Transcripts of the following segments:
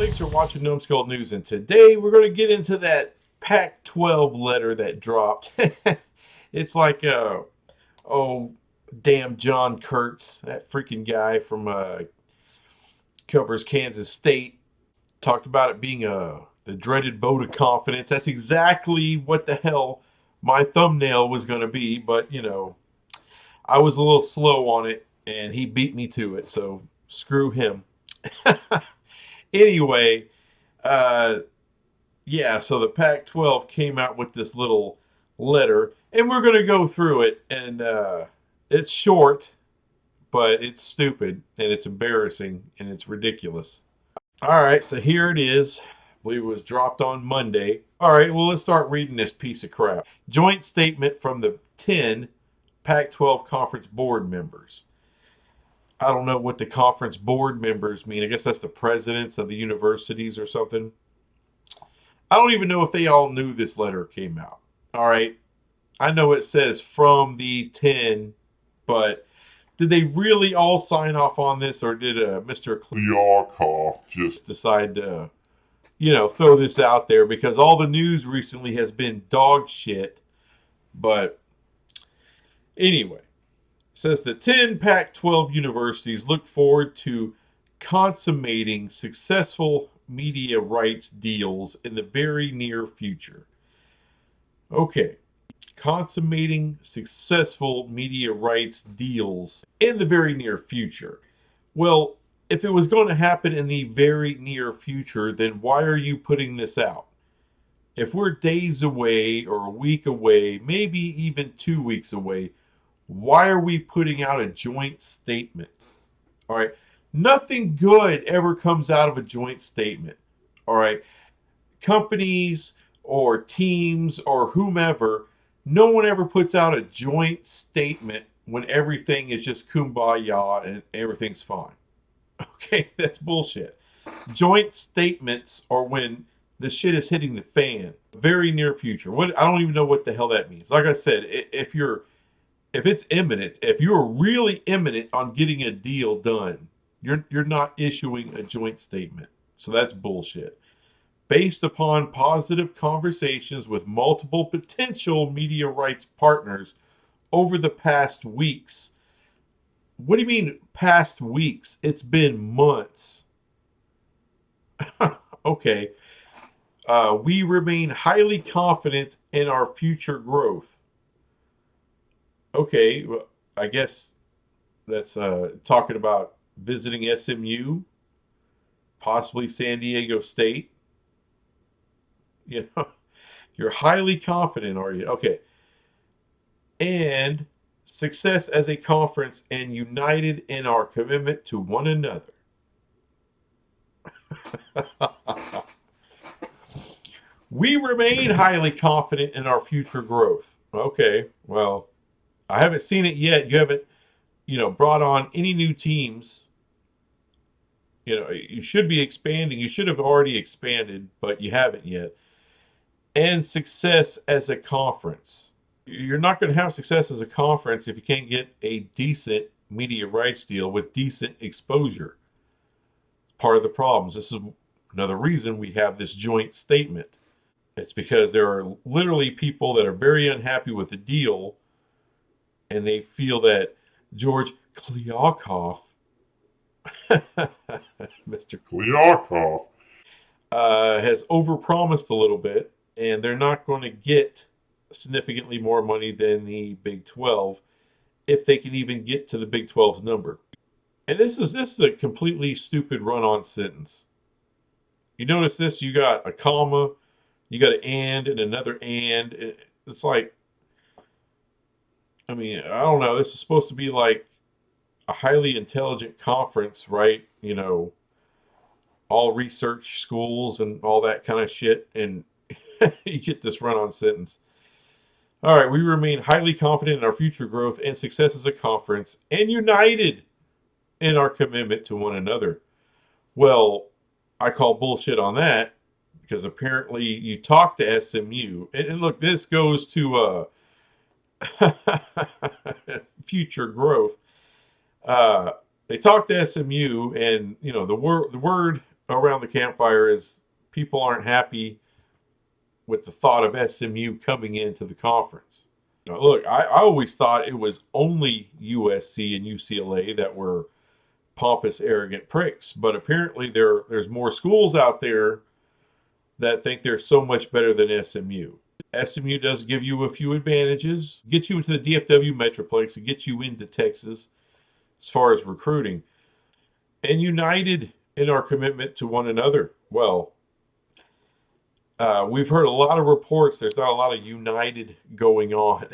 thanks for watching Numbskull News, and today we're going to get into that Pac-12 letter that dropped. It's like, oh, damn John Kurtz, that freaking guy from covers Kansas State, talked about it being the dreaded vote of confidence. That's exactly what the hell my thumbnail was going to be, but, you know, I was a little slow on it, and he beat me to it, so screw him. Anyway, yeah, so the Pac-12 came out with this little letter, and we're going to go through it, and it's short, but it's stupid, and it's embarrassing, and it's ridiculous. All right, so here it is. I believe it was dropped on Monday. All right, well, let's start reading this piece of crap. Joint statement from the 10 Pac-12 conference board members. I don't know what the conference board members mean. I guess that's the presidents of the universities or something. I don't even know if they all knew this letter came out. All right. I know it says from the 10, but did they really all sign off on this, or did Mr. Klyakov just decide to, throw this out there? Because all the news recently has been dog shit. But anyway. Says the 10 Pac-12 universities look forward to consummating successful media rights deals in the very near future. Okay, consummating successful media rights deals in the very near future. Well, if it was going to happen in the very near future, then why are you putting this out? If we're days away or a week away, maybe even 2 weeks away, why are we putting out a joint statement? All right. Nothing good ever comes out of a joint statement. All right. Companies or teams or whomever, no one ever puts out a joint statement when everything is just kumbaya and everything's fine. Okay. That's bullshit. Joint statements are when the shit is hitting the fan. Very near future. I don't even know what the hell that means. Like I said, if it's imminent, if you're really imminent on getting a deal done, you're not issuing a joint statement. So that's bullshit. Based upon positive conversations with multiple potential media rights partners over the past weeks. What do you mean past weeks? It's been months. Okay. We remain highly confident in our future growth. Okay, well, I guess that's talking about visiting SMU, possibly San Diego State. You're highly confident, are you? Okay. And success as a conference and united in our commitment to one another. We remain highly confident in our future growth. Okay, well, I haven't seen it yet. You haven't, brought on any new teams. You should be expanding. You should have already expanded, but you haven't yet. And success as a conference. You're not going to have success as a conference if you can't get a decent media rights deal with decent exposure. Part of the problems. This is another reason we have this joint statement. It's because there are literally people that are very unhappy with the deal, and they feel that George Klyakov, Mr. Klyakov, has overpromised a little bit, and they're not going to get significantly more money than the Big 12 if they can even get to the Big 12's number. And this is a completely stupid run-on sentence. You notice this? You got a comma, you got an and another and. It's like, I don't know. This is supposed to be like a highly intelligent conference, right? All research schools and all that kind of shit. And you get this run-on sentence. All right, we remain highly confident in our future growth and success as a conference and united in our commitment to one another. Well, I call bullshit on that because apparently you talked to SMU. And look, this goes to future growth. They talked to SMU, and the word around the campfire is people aren't happy with the thought of SMU coming into the conference. Now, look, I always thought it was only USC and UCLA that were pompous, arrogant pricks, but apparently there's more schools out there that think they're so much better than SMU. SMU does give you a few advantages, get you into the DFW Metroplex, and get you into Texas as far as recruiting. And united in our commitment to one another. Well, we've heard a lot of reports. There's not a lot of united going on.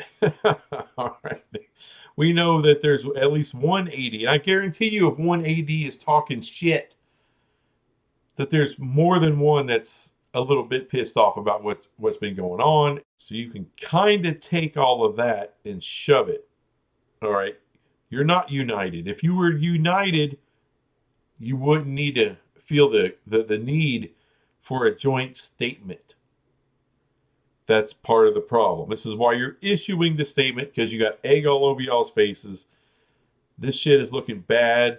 All right. We know that there's at least one AD, and I guarantee you if one AD is talking shit, that there's more than one that's a little bit pissed off about what's been going on. So you can kind of take all of that and shove it. All right. You're not united. If you were united, you wouldn't need to feel the need for a joint statement. That's part of the problem. This is why you're issuing the statement, because you got egg all over y'all's faces. This shit is looking bad.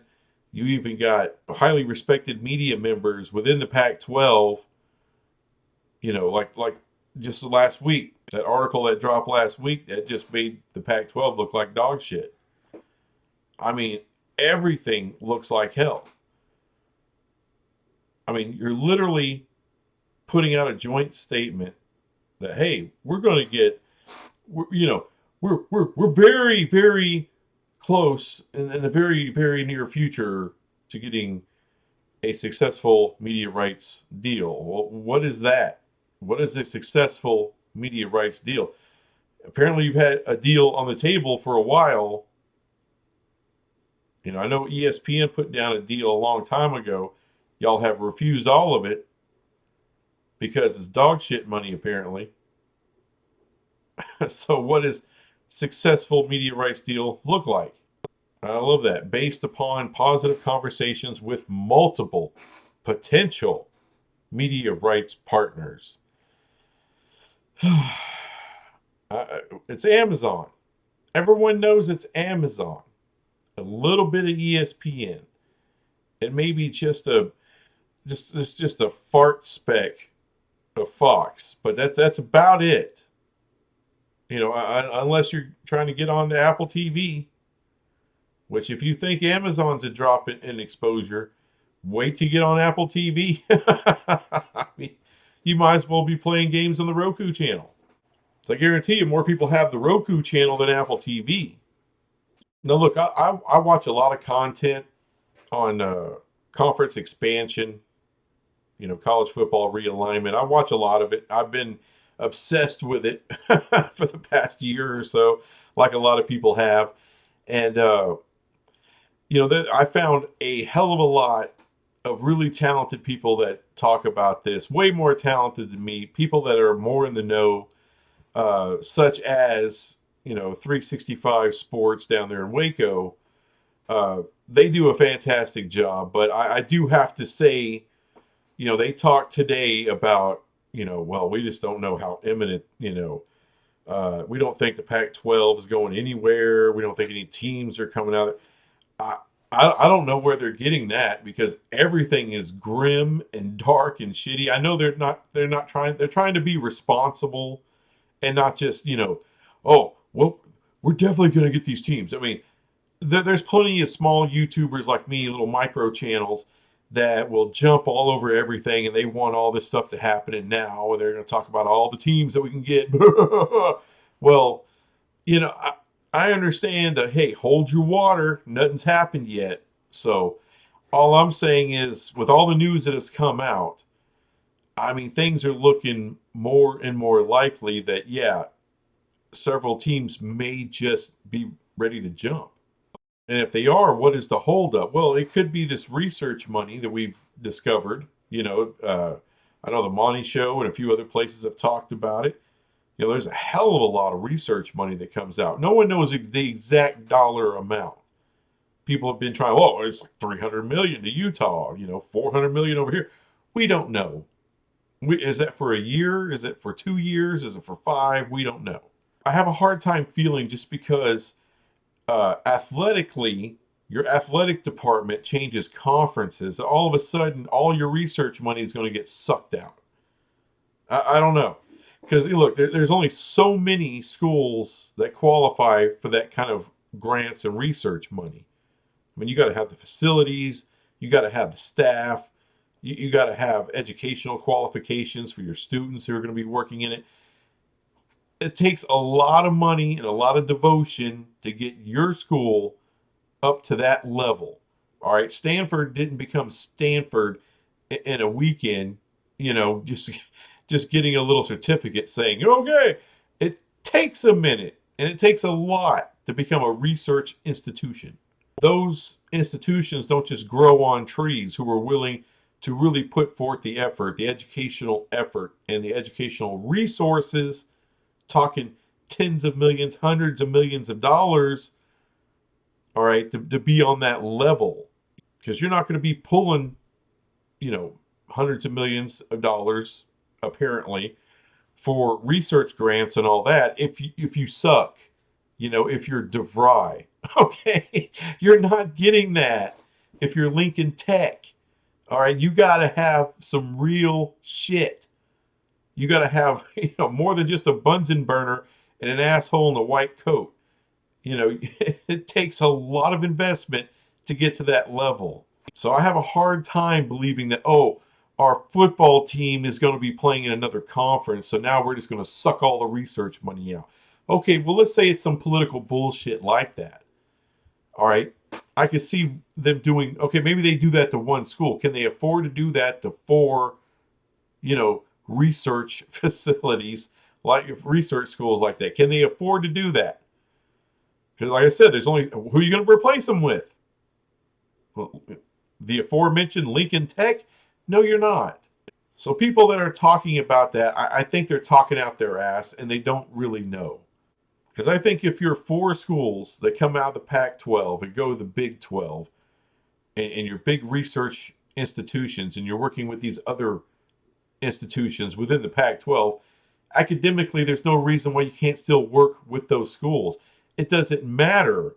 You even got highly respected media members within the Pac-12. You know, like just last week, that article that dropped last week that just made the Pac-12 look like dog shit. I mean, everything looks like hell. I mean, you're literally putting out a joint statement that, hey, we're going to get, we're very, very close in the very, very near future to getting a successful media rights deal. Well, what is that? What is a successful media rights deal? Apparently, you've had a deal on the table for a while. You know, I know ESPN put down a deal a long time ago. Y'all have refused all of it because it's dog shit money, apparently. So what does successful media rights deal look like? I love that. Based upon positive conversations with multiple potential media rights partners. It's Amazon. Everyone knows it's Amazon. A little bit of ESPN. It may be just a fart speck of Fox, but that's about it. You know, unless you're trying to get on to Apple TV, which if you think Amazon's a drop in exposure, wait to get on Apple TV. I mean, you might as well be playing games on the Roku channel. So I guarantee you more people have the Roku channel than Apple TV. Now, look, I watch a lot of content on conference expansion, you know, college football realignment. I watch a lot of it. I've been obsessed with it for the past year or so, like a lot of people have. And, you know, I found a hell of a lot of really talented people that talk about this, way more talented than me, people that are more in the know, such as, you know, 365 Sports down there in Waco. They do a fantastic job, but I do have to say, you know, they talked today about, you know, well, we just don't know how imminent, you know, we don't think the Pac-12 is going anywhere. We don't think any teams are coming out. I don't know where they're getting that, because everything is grim and dark and shitty. I know they're trying to be responsible and not just, you know, oh, well, we're definitely going to get these teams. I mean, there's plenty of small YouTubers like me, little micro channels, that will jump all over everything, and they want all this stuff to happen, and now they're going to talk about all the teams that we can get. Well, you know, I understand that, hey, hold your water. Nothing's happened yet. So all I'm saying is, with all the news that has come out, I mean, things are looking more and more likely that, yeah, several teams may just be ready to jump. And if they are, what is the holdup? Well, it could be this research money that we've discovered. You know, I know the Monty Show and a few other places have talked about it. You know, there's a hell of a lot of research money that comes out. No one knows the exact dollar amount. People have been trying, oh, it's like $300 million to Utah, you know, $400 million over here. We don't know. Is that for a year? Is it for 2 years? Is it for 5? We don't know. I have a hard time feeling, just because athletically, Your athletic department changes conferences. All of a sudden, all your research money is going to get sucked out. I don't know. Because look, there's only so many schools that qualify for that kind of grants and research money. I mean, you got to have the facilities, you got to have the staff, you got to have educational qualifications for your students who are going to be working in it. It takes a lot of money and a lot of devotion to get your school up to that level. All right, Stanford didn't become Stanford in a weekend, just getting a little certificate saying, okay. It takes a minute and it takes a lot to become a research institution. Those institutions don't just grow on trees who are willing to really put forth the effort, the educational effort, and the educational resources, talking tens of millions, hundreds of millions of dollars, all right, to be on that level. Because you're not going to be pulling, hundreds of millions of dollars, apparently, for research grants and all that if you suck, if you're DeVry. Okay, you're not getting that if you're Lincoln Tech. All right, you got to have some real shit. You got to have more than just a Bunsen burner and an asshole in a white coat. It takes a lot of investment to get to that level. So I have a hard time believing that, our football team is going to be playing in another conference, so now we're just going to suck all the research money out. Okay, well, let's say it's some political bullshit like that. All right, I could see them doing, okay, maybe they do that to one school. Can they afford to do that to 4, research facilities, like research schools like that? Can they afford to do that? Because like I said, there's only, who are you going to replace them with? Well, the aforementioned Lincoln Tech? No, you're not. So people that are talking about that, I think they're talking out their ass and they don't really know. Because I think if you're 4 schools that come out of the Pac-12 and go to the Big 12, and you're big research institutions and you're working with these other institutions within the Pac-12, academically, there's no reason why you can't still work with those schools. It doesn't matter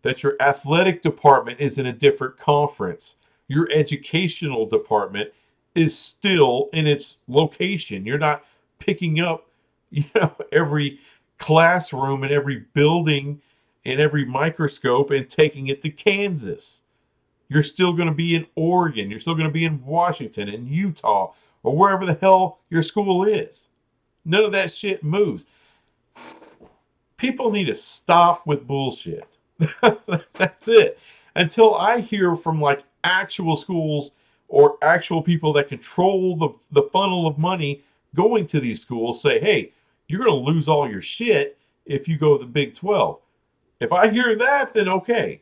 that your athletic department is in a different conference. Your educational department is still in its location. You're not picking up, every classroom and every building and every microscope and taking it to Kansas. You're still going to be in Oregon. You're still going to be in Washington and Utah or wherever the hell your school is. None of that shit moves. People need to stop with bullshit. That's it. Until I hear from actual schools or actual people that control the funnel of money going to these schools say, hey, you're going to lose all your shit if you go to the Big 12. If I hear that, then okay.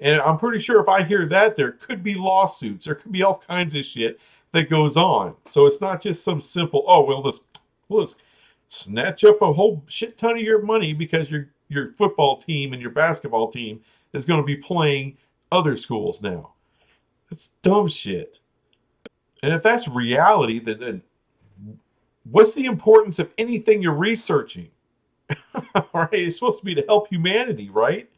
And I'm pretty sure if I hear that, there could be lawsuits. There could be all kinds of shit that goes on. So it's not just some simple, we'll just snatch up a whole shit ton of your money because your football team and your basketball team is going to be playing other schools now. It's dumb shit. And if that's reality, then what's the importance of anything you're researching? All right, it's supposed to be to help humanity, right?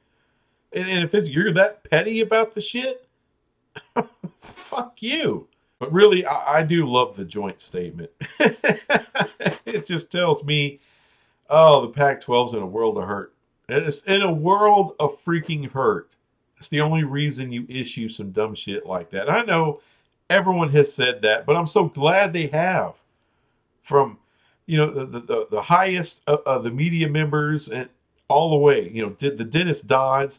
And if you're that petty about the shit, fuck you. But really, I do love the joint statement. It just tells me, the Pac-12's in a world of hurt. It's in a world of freaking hurt. It's the only reason you issue some dumb shit like that. I know everyone has said that, but I'm so glad they have. From, the highest of the media members and all the way, the Dennis Dodds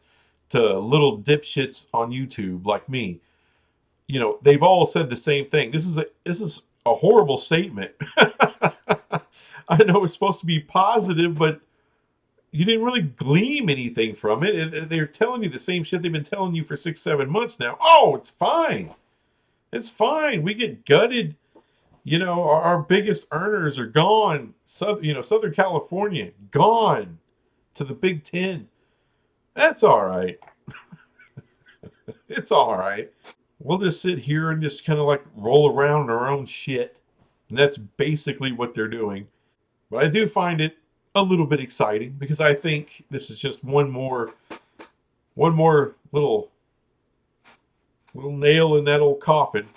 to little dipshits on YouTube like me. They've all said the same thing. This is a horrible statement. I know it's supposed to be positive, but you didn't really glean anything from it. They're telling you the same shit they've been telling you for 6-7 months now. Oh, it's fine. It's fine. We get gutted. Our biggest earners are gone. Southern California, gone to the Big Ten. That's all right. It's all right. We'll just sit here and just kind of roll around in our own shit. And that's basically what they're doing. But I do find it a little bit exciting because I think this is just one more little nail in that old coffin.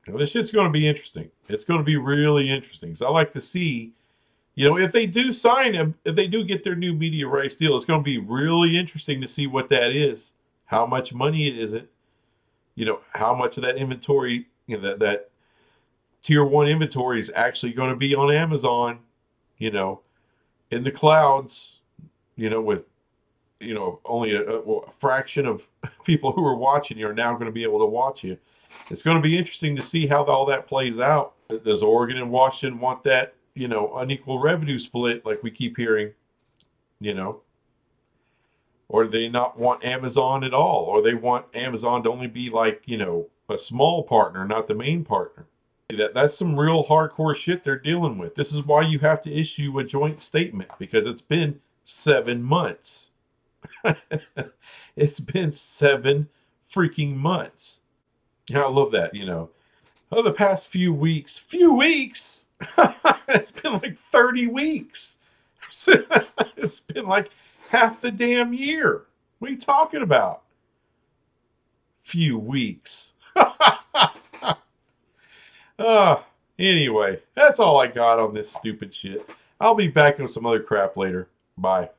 This shit's going to be interesting. It's going to be really interesting. So I like to see, if they do sign them, if they do get their new media rights deal, it's going to be really interesting to see what that is. How much money is it? How much of that inventory, that tier 1 inventory is actually going to be on Amazon, in the clouds, with, only a fraction of people who are watching you are now going to be able to watch you. It's going to be interesting to see how all that plays out. Does Oregon and Washington want that, unequal revenue split like we keep hearing, or do they not want Amazon at all? Or they want Amazon to only be like, a small partner, not the main partner? That's some real hardcore shit they're dealing with. This is why you have to issue a joint statement, because it's been 7 months. It's been 7 freaking months. I love that, the past few weeks, it's been like 30 weeks. It's been like half the damn year. What are you talking about? Few weeks. Anyway, that's all I got on this stupid shit. I'll be back with some other crap later. Bye.